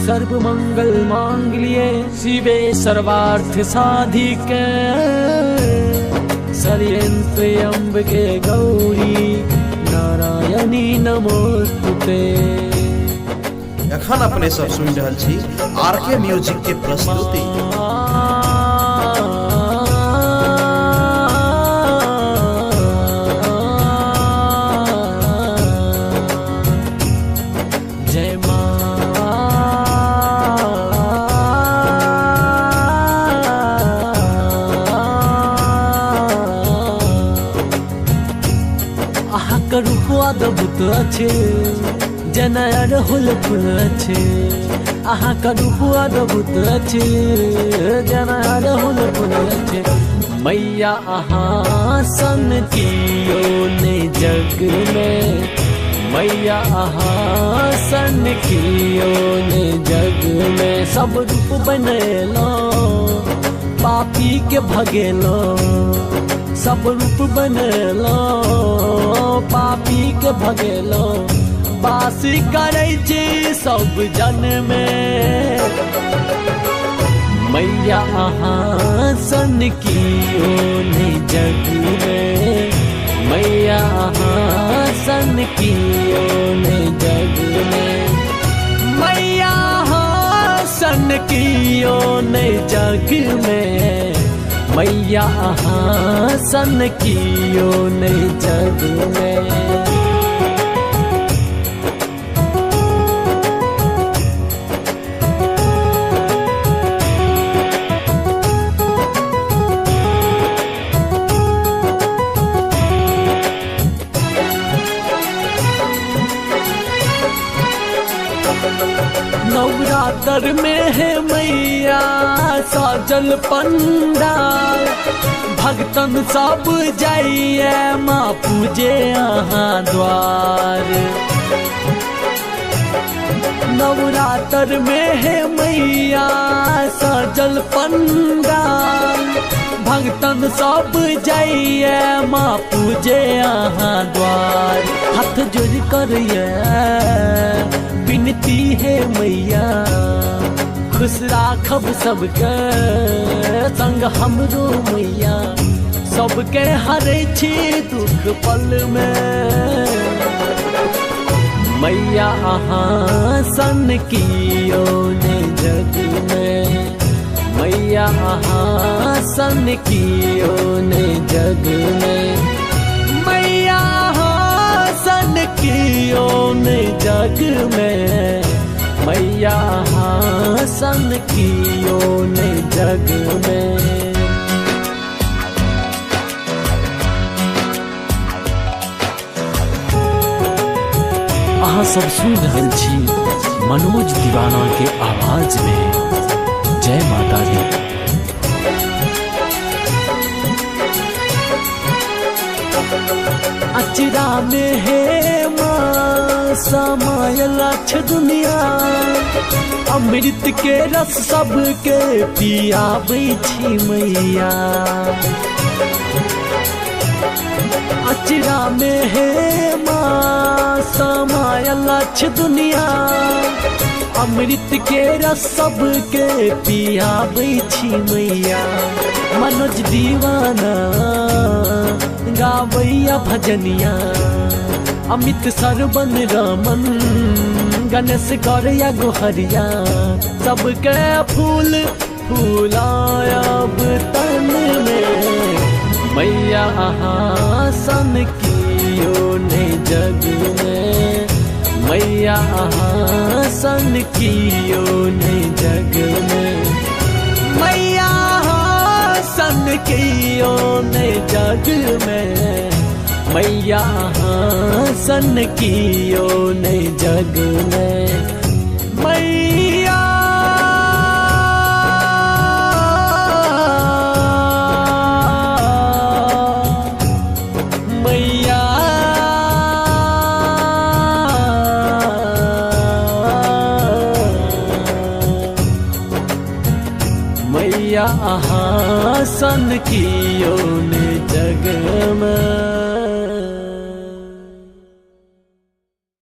सर्व मंगल मांगल्ये शिवे सर्वार्थ साधिके त्र्यंबके गौरी नारायणी नमोस्तुते। एखन अपने सब सुन रहल छी आरके म्यूजिक के प्रस्तुति। जय मां आहा करू अद्भुत अच्छे जेना अड़हुल फूल अच्छे। आहा करू अद्भुत अच्छे जेना अड़हुल फूल अच्छे। मैया आहा सन कियो ने जग में, मैया आहा सन कियो ने जग में। सब रूप बनेलो पापी के भगेलो, सब रूप बनेलो पापी के भगेलो। बासी करै छी सब जन में, मैया आहा सन कियो ने जग में, मैया आहा सन कियो ने जग में। मैया आहा सन कियो ने जग में, मैया आहा सन कियो ने जग में। नवरात्र में है मैया साजल पंडाल, भक्तन सब जाइए माँ पूजे अहाँ द्वार। नवरात्र में है मैया साजल पंडाल, भक्तन सब जाइए माँ पूजे अहाँ द्वार। हाथ जोड़ करिए विनती है मैया, खुश राखब सबके संग हमरो मैया। सबके हरै छी दुख पल में, मैया आहा सन कियो ने जग में, मैया आहा सन कियो ने जग में। मैया आहा सन कियो ने जग में, मैया आहा सन कियो ने जग में। अहाँ सब सुन रहल छी मनोज दीवाना के आवाज में। जय माता दी। अचरा में है माँ समायल अच्छ दुनिया, अमृत के रस सबके पियाबै छी मैया। अचरा में है माँ समायल अच्छ दुनिया, अमृत के रस सबके पियाबै छी मैया। मनोज दीवाना गावैया भजनिया, अमित सरवन रमन गणेश करैया गोहरिया। सबके फूल फूलायब तन में, मैया आहा सन कियो ने जग में, मैया आहा सन कियो ने जग में। मैया आहा सन कियो ने जग में, मैया आहा सन कियो ने जग में। मैया मैया मैया आहा सन कियो ने जग में।